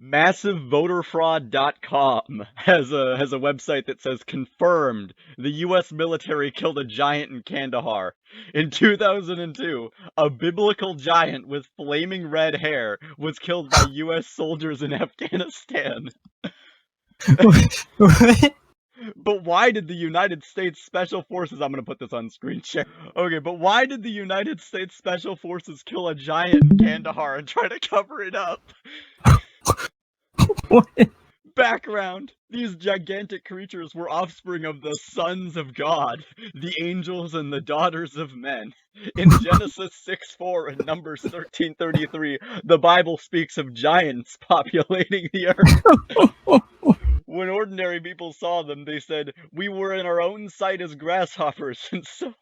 MassiveVoterFraud.com has a website that says confirmed the U.S. military killed a giant in Kandahar. In 2002, a biblical giant with flaming red hair was killed by U.S. soldiers in Afghanistan. What? But why did the United States Special Forces... I'm gonna put this on screen share. Okay, but why did the United States Special Forces kill a giant in Kandahar and try to cover it up? What? Background: these gigantic creatures were offspring of the sons of God, the angels and the daughters of men. In Genesis 6:4 and Numbers 13:33, the Bible speaks of giants populating the earth. When ordinary people saw them, they said, "We were in our own sight as grasshoppers," and so...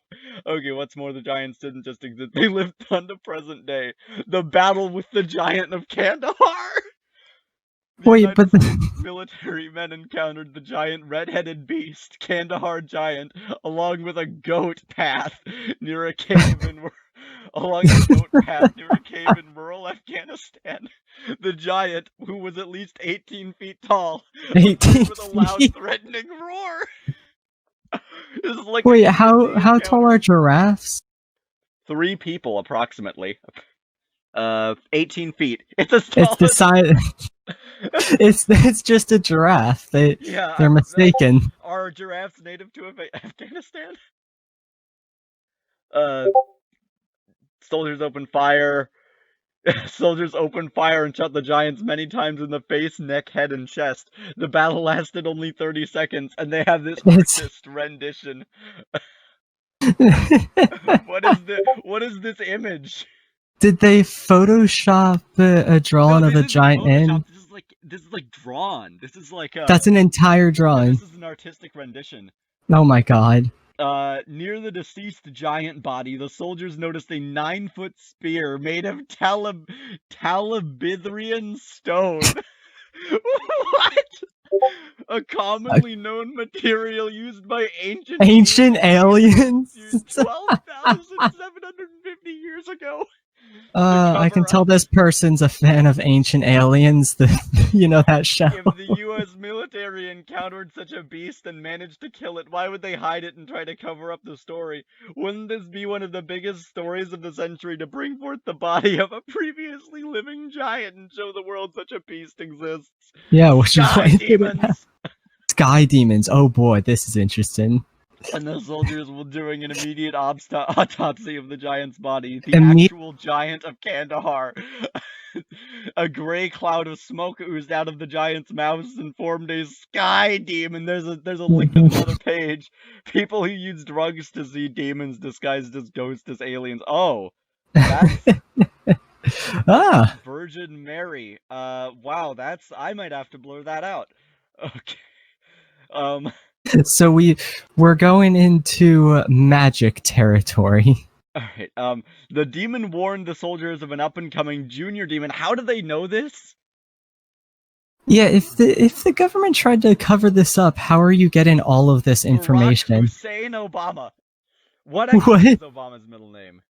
Okay, what's more, the giants didn't just exist, they lived on the present day. The battle with the giant of Kandahar! The Wait, but military men encountered the giant red-headed beast, Kandahar giant, along with a goat path near a cave in rural Afghanistan. The giant, who was at least 18 feet tall, 18 with a loud, threatening roar. This is like Wait, how tall are giraffes? 3 people, approximately. 18 feet. It's as tall It's the size. It's just a giraffe. They're mistaken. Are giraffes native to Afghanistan? Soldiers opened fire. Soldiers opened fire and shot the giants many times in the face, neck, head, and chest. The battle lasted only 30 seconds, and they have this artist rendition. What is this image? Did they Photoshop a drawing of a giant in? This is like drawn. This is like That's an entire drawing. This is an artistic rendition. Oh my god. Near the deceased giant body, the soldiers noticed a 9-foot spear made of Talabithrian stone. What? A commonly known material used by ancient aliens? 12,750 years ago. I can tell this person's a fan of Ancient Aliens, you know that show. If the U.S. military encountered such a beast and managed to kill it, why would they hide it and try to cover up the story? Wouldn't this be one of the biggest stories of the century, to bring forth the body of a previously living giant and show the world such a beast exists? Yeah, which is Sky demons! Sky demons, oh boy, this is interesting. And the soldiers were doing an immediate autopsy of the giant's body. The actual giant of Kandahar. A gray cloud of smoke oozed out of the giant's mouth and formed a sky demon. There's a link to another page. People who use drugs to see demons disguised as ghosts as aliens. Oh, that's Virgin Mary. Wow, I might have to blur that out. Okay. So we're going into magic territory. Alright, the demon warned the soldiers of an up-and-coming junior demon. How do they know this? Yeah, if the government tried to cover this up, how are you getting all of this information? Barack Hussein Obama. What is Obama's middle name?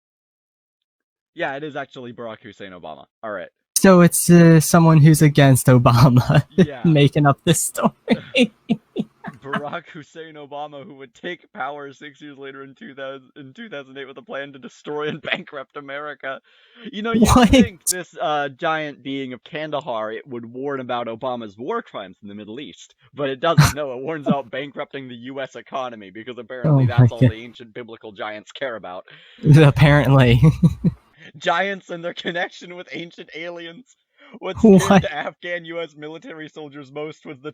Yeah, it is actually Barack Hussein Obama. Alright. So it's someone who's against Obama making up this story. Barack Hussein Obama, who would take power 6 years later in 2008 with a plan to destroy and bankrupt America. You know, you think this giant being of Kandahar, it would warn about Obama's war crimes in the Middle East, but it doesn't. No, it warns about bankrupting the U.S. economy, because apparently that's all the ancient biblical giants care about. Apparently. Giants and their connection with ancient aliens. What scared the Afghan U.S. military soldiers most was the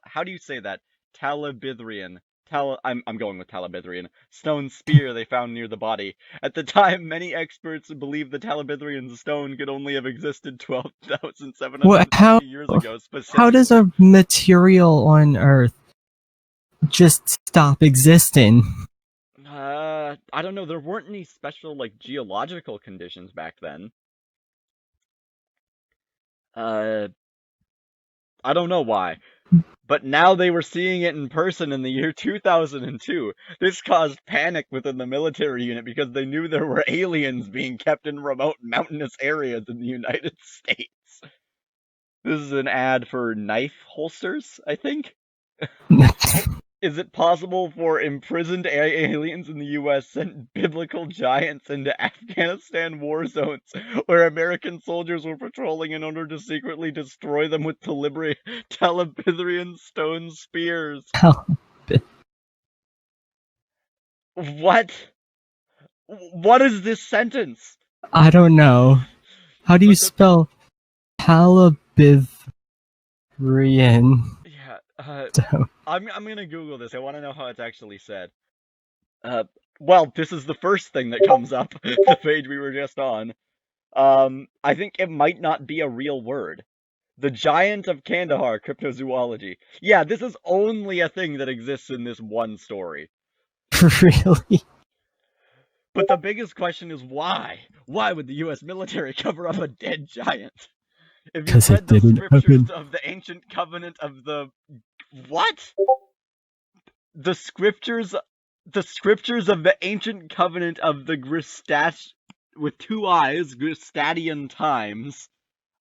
how do you say that? Talabithrian. I'm going with Talabithrian. Stone spear they found near the body. At the time, many experts believed the Talabithrian stone could only have existed 12,750 years ago. How does a material on Earth just stop existing? I don't know. There weren't any special, geological conditions back then. I don't know why. But now they were seeing it in person in the year 2002. This caused panic within the military unit because they knew there were aliens being kept in remote mountainous areas in the United States. This is an ad for knife holsters, I think. Is it possible for imprisoned aliens in the U.S. sent biblical giants into Afghanistan war zones where American soldiers were patrolling in order to secretly destroy them with Telebithrian stone spears? What? What is this sentence? I don't know. How do you spell Talibithrian? Yeah, I'm gonna Google this. I want to know how it's actually said. Well, this is the first thing that comes up, the page we were just on. I think it might not be a real word. The Giant of Kandahar, cryptozoology. Yeah, this is only a thing that exists in this one story. Really? But the biggest question is why? Why would the US military cover up a dead giant? If you've 'Cause it read the didn't scriptures happen. of the ancient covenant of the... What? The scriptures of the ancient covenant of the Gristat with two eyes, Gristadian times.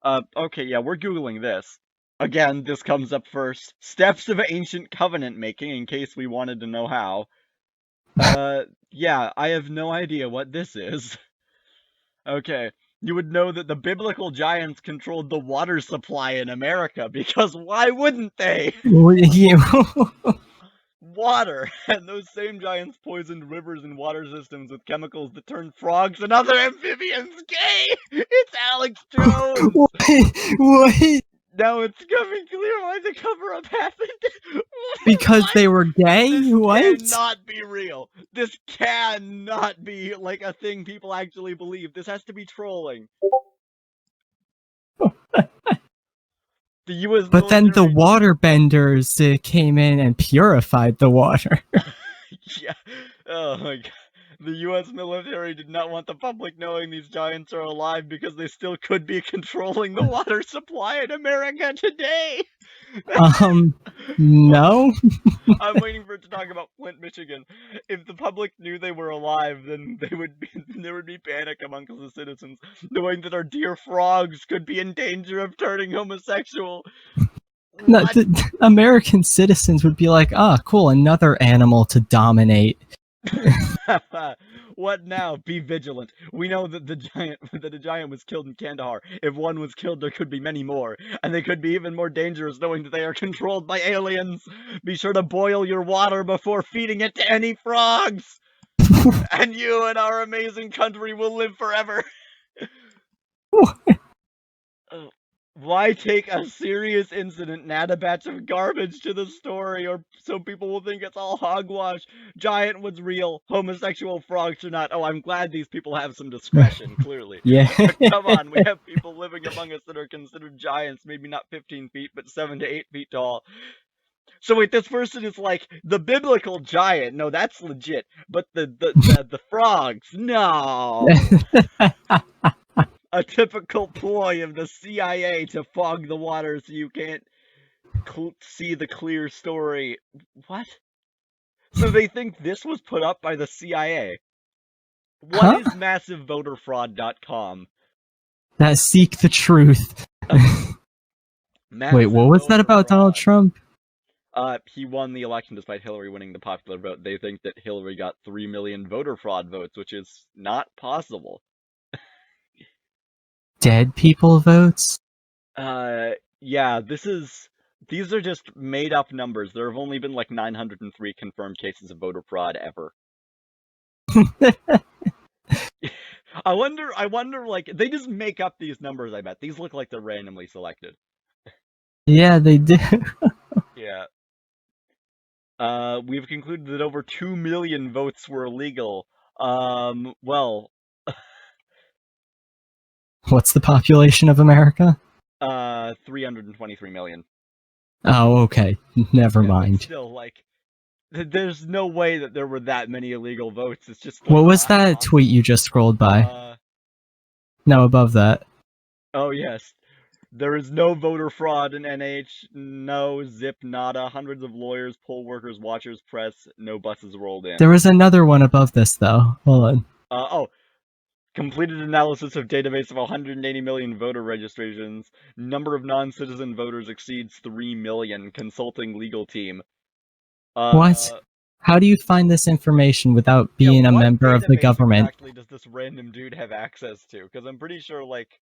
Okay, yeah, we're Googling this. Again, this comes up first. Steps of ancient covenant making, in case we wanted to know how. Yeah, I have no idea what this is. Okay, you would know that the biblical giants controlled the water supply in America, because why wouldn't they? Water! And those same giants poisoned rivers and water systems with chemicals that turned frogs and other amphibians gay! It's Alex Jones! What? Now it's becoming clear why the cover-up happened. Because What? they were gay? This What? cannot be real. This cannot be, like, a thing people actually believe. This has to be trolling. The U.S. But then the military... waterbenders came in and purified the water. Yeah. Oh my god. The U.S. military did not want the public knowing these giants are alive because they still could be controlling the water supply in America today. No. I'm waiting for it to talk about Flint, Michigan. If the public knew they were alive, then there would be panic amongst the citizens, knowing that our dear frogs could be in danger of turning homosexual. No, the American citizens would be like, ah, cool, another animal to dominate. What now? Be vigilant. We know that the giant was killed in Kandahar. If one was killed, there could be many more, and they could be even more dangerous knowing that they are controlled by aliens. Be sure to boil your water before feeding it to any frogs, and you and our amazing country will live forever. Why take a serious incident and add a batch of garbage to the story, or so people will think it's all hogwash? Giant was real, homosexual frogs are not. Oh, I'm glad these people have some discretion, clearly. Yeah. Come on, we have people living among us that are considered giants, maybe not 15 feet, but 7 to 8 feet tall. So wait, this person is like, the biblical giant, no, that's legit, but the frogs, no! A typical ploy of the CIA to fog the water so you can't see the clear story. What? So they think this was put up by the CIA. What is MassiveVoterFraud.com? That seek the truth. Wait, what was that about Donald Trump? He won the election despite Hillary winning the popular vote. They think that Hillary got 3 million voter fraud votes, which is not possible. Dead people votes? Yeah, these are just made up numbers. There have only been like 903 confirmed cases of voter fraud ever. I wonder, like, they just make up these numbers, I bet. These look like they're randomly selected. Yeah, they do. Yeah. We've concluded that over 2 million votes were illegal. Well... What's the population of America? 323 million. Oh, okay. Never mind. Still, like, there's no way that there were that many illegal votes. It's just... What was that tweet you just scrolled by? No, above that. Oh, yes. There is no voter fraud in NH. No, zip, nada. Hundreds of lawyers, poll workers, watchers, press. No buses rolled in. There was another one above this, though. Hold on. Oh. Completed analysis of database of 180 million voter registrations. Number of non-citizen voters exceeds 3 million. Consulting legal team. What? How do you find this information without being a what member of the database government? exactly does this random dude have access to? Because I'm pretty sure, like,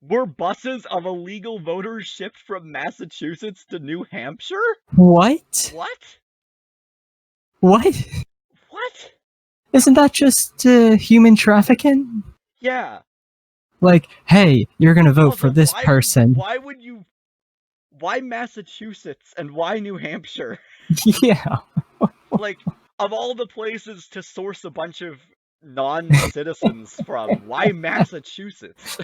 were buses of illegal voters shipped from Massachusetts to New Hampshire? What? What? What? What? Isn't that just human trafficking? Yeah. Like, hey, you're gonna vote Also, for this person. Why Massachusetts and why New Hampshire? Yeah. Like, of all the places to source a bunch of non-citizens from, why Massachusetts?